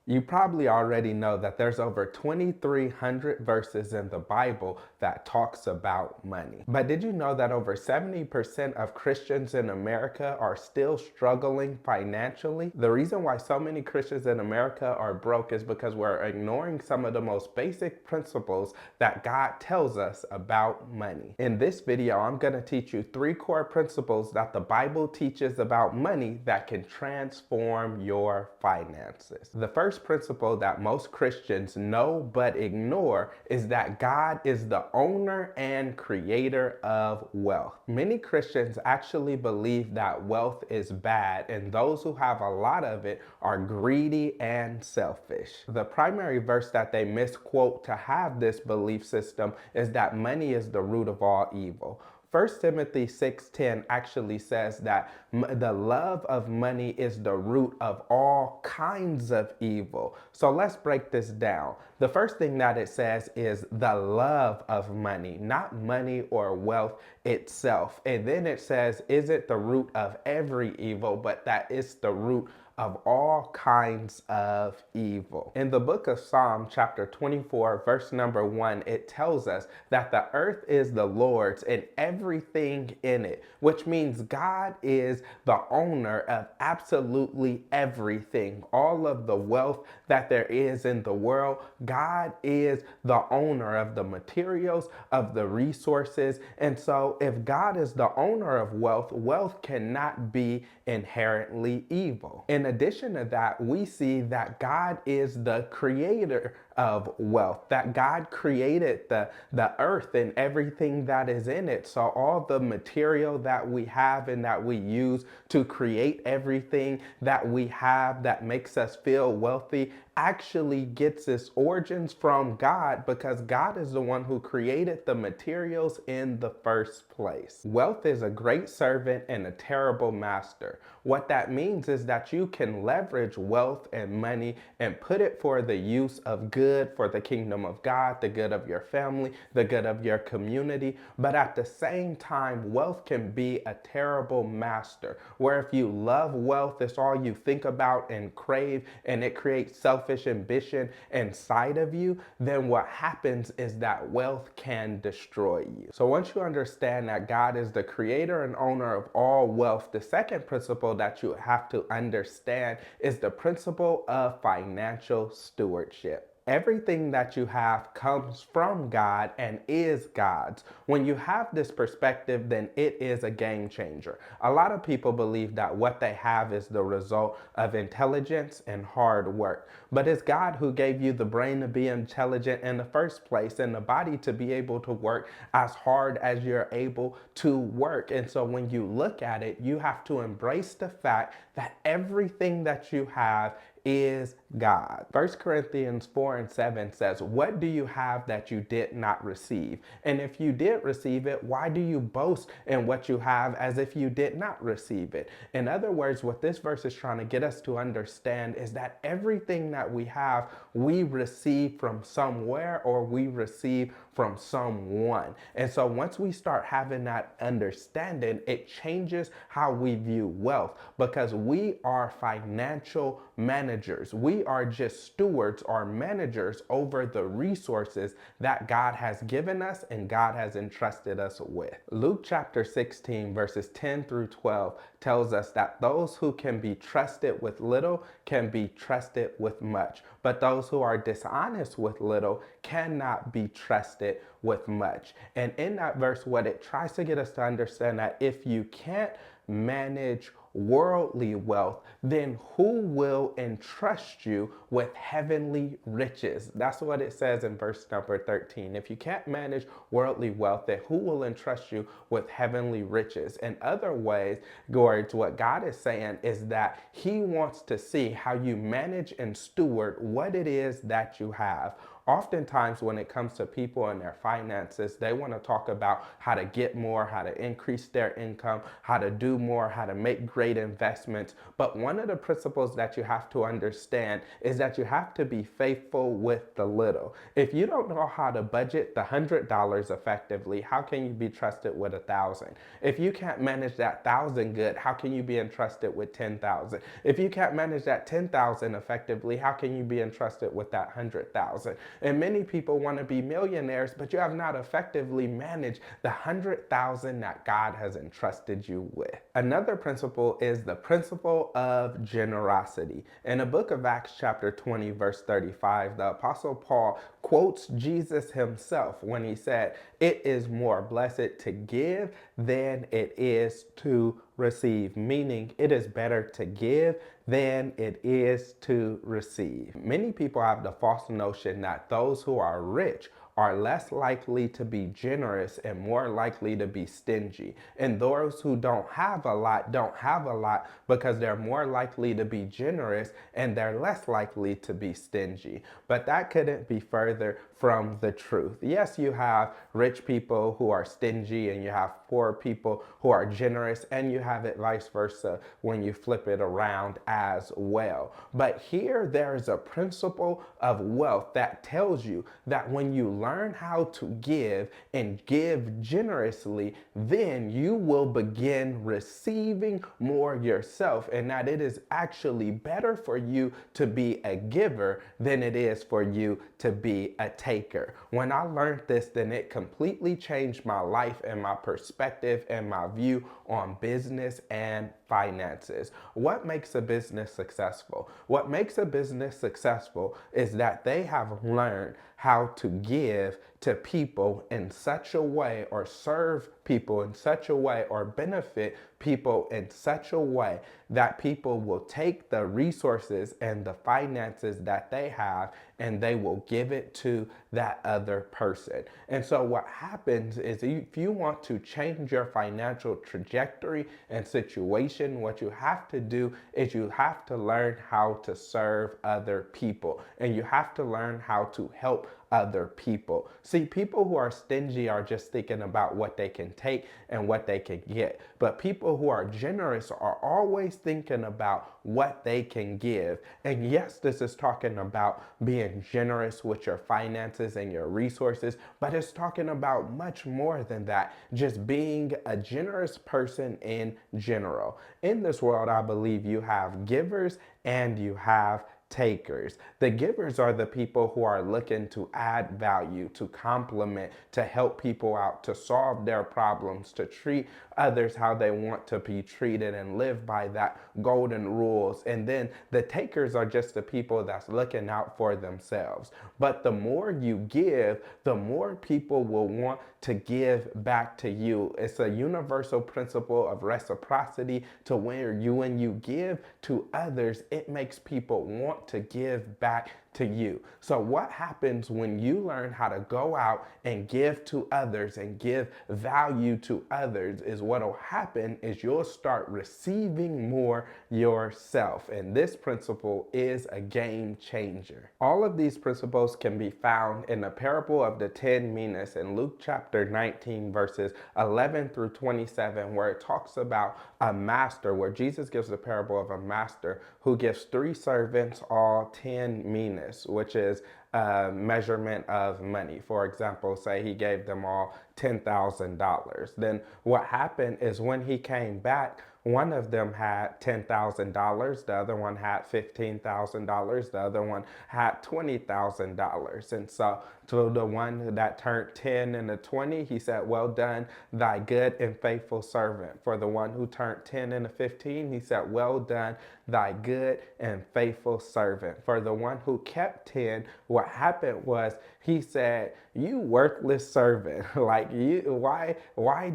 You probably already know that there's over 2,300 verses in the Bible that talks about money. But did you know that over 70% of Christians in America are still struggling financially? The reason why so many Christians in America are broke is because we're ignoring some of the most basic principles that God tells us about money. In this video, I'm going to teach you 3 core principles that the Bible teaches about money that can transform your finances. The first principle that most Christians know but ignore is that God is the owner and creator of wealth. Many Christians actually believe that wealth is bad, and those who have a lot of it are greedy and selfish. The primary verse that they misquote to have this belief system is that money is the root of all evil. 1 Timothy 6:10 actually says that the love of money is the root of all kinds of evil. So let's break this down. The first thing that it says is the love of money, not money or wealth itself. And then it says, is it the root of every evil, but that it's the root of all kinds of evil. In the book of Psalm chapter 24 verse number 1, it tells us that the earth is the Lord's and everything in it, which means God is the owner of absolutely everything. All of the wealth that there is in the world, God is the owner of the materials, of the resources. And so if God is the owner of wealth, wealth cannot be inherently evil. In addition to that, we see that God is the creator of wealth, that God created the earth and everything that is in it. So all the material that we have and that we use to create everything that we have that makes us feel wealthy actually gets its origins from God, because God is the one who created the materials in the first place. Wealth is a great servant and a terrible master. What that means is that you can leverage wealth and money and put it for the use of good for the kingdom of God, the good of your family, the good of your community. But at the same time, wealth can be a terrible master, where if you love wealth, it's all you think about and crave, and it creates selfish ambition inside of you, then what happens is that wealth can destroy you. So once you understand that God is the creator and owner of all wealth, the second principle that you have to understand is the principle of financial stewardship. Everything that you have comes from God and is God's. When you have this perspective, then it is a game changer. A lot of people believe that what they have is the result of intelligence and hard work. But it's God who gave you the brain to be intelligent in the first place and the body to be able to work as hard as you're able to work. And so when you look at it, you have to embrace the fact that everything that you have is God. 1 Corinthians 4:7 says, what do you have that you did not receive? And if you did receive it, why do you boast in what you have as if you did not receive it? In other words, what this verse is trying to get us to understand is that everything that we have, we receive from somewhere, or we receive from someone. And so once we start having that understanding, it changes how we view wealth, because we are financial managers. We are just stewards or managers over the resources that God has given us and God has entrusted us with. Luke chapter 16 verses 10 through 12 tells us that those who can be trusted with little can be trusted with much, but those who are dishonest with little cannot be trusted with much. And in that verse, what it tries to get us to understand that if you can't manage worldly wealth, then who will entrust you with heavenly riches? That's what it says in verse number 13. If you can't manage worldly wealth, then who will entrust you with heavenly riches? In other ways, words, what God is saying is that He wants to see how you manage and steward what it is that you have. Oftentimes when it comes to people and their finances, they want to talk about how to get more, how to increase their income, how to do more, how to make great investments. But one of the principles that you have to understand is that you have to be faithful with the little. If you don't know how to budget the $100 effectively, how can you be trusted with 1,000? If you can't manage that 1,000 good, how can you be entrusted with 10,000? If you can't manage that 10,000 effectively, how can you be entrusted with that 100,000? And many people want to be millionaires, but you have not effectively managed the 100,000 that God has entrusted you with. Another principle is the principle of generosity. In the book of Acts chapter 20 verse 35, the apostle Paul quotes Jesus himself when he said, "It is more blessed to give than it is to receive," meaning it is better to give than it is to receive. Many people have the false notion that those who are rich are less likely to be generous and more likely to be stingy. And those who don't have a lot don't have a lot because they're more likely to be generous and they're less likely to be stingy. But that couldn't be further from the truth. Yes, you have rich people who are stingy and you have poor people who are generous, and you have it vice versa when you flip it around as well. But here there is a principle of wealth that tells you that when you learn how to give and give generously, then you will begin receiving more yourself, and that it is actually better for you to be a giver than it is for you to be a taker. When I learned this, then it completely changed my life and my perspective and my view on business and finances. What makes a business successful? What makes a business successful is that they have learned how to give to people in such a way, or serve people in such a way, or benefit people in such a way that people will take the resources and the finances that they have and they will give it to that other person. And so what happens is, if you want to change your financial trajectory and situation, what you have to do is you have to learn how to serve other people, and you have to learn how to help other people. See, people who are stingy are just thinking about what they can take and what they can get. But people who are generous are always thinking about what they can give. And yes, this is talking about being generous with your finances and your resources, but it's talking about much more than that. Just being a generous person in general. In this world, I believe you have givers and you have takers. The givers are the people who are looking to add value, to complement, to help people out, to solve their problems, to treat others how they want to be treated and live by that golden rules. And then the takers are just the people that's looking out for themselves. But the more you give, the more people will want to give back to you. It's a universal principle of reciprocity, to where when you give to others, it makes people want to give back to you. So what happens when you learn how to go out and give to others and give value to others is, what'll happen is you'll start receiving more yourself. And this principle is a game changer. All of these principles can be found in the parable of the 10 minas in Luke chapter 19 verses 11 through 27, where it talks about a master, where Jesus gives the parable of a master who gives 3 servants all 10 minas, which is a measurement of money. For example, say he gave them all $10,000. Then what happened is, when he came back, one of them had $10,000, the other one had $15,000, the other one had $20,000. And so to the one that turned 10 and the 20, he said, "Well done, thy good and faithful servant." For the one who turned 10 and the 15, he said, "Well done, thy good and faithful servant." For the one who kept 10, what happened was, he said, "You worthless servant, why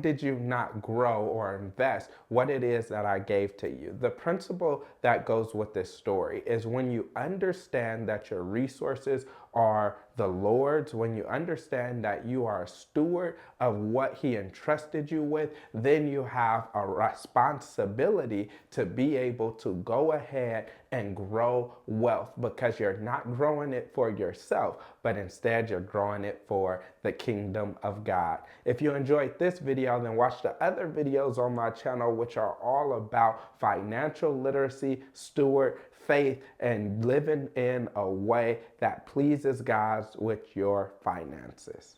did you not grow or invest what it is that I gave to you?" The principle that goes with this story is, when you understand that your resources are the Lord's, when you understand that you are a steward of what He entrusted you with, then you have a responsibility to be able to go ahead and grow wealth, because you're not growing it for yourself, but instead you're growing it for the kingdom of God. If you enjoyed this video, then watch the other videos on my channel, which are all about financial literacy, steward, faith, and living in a way that pleases God with your finances.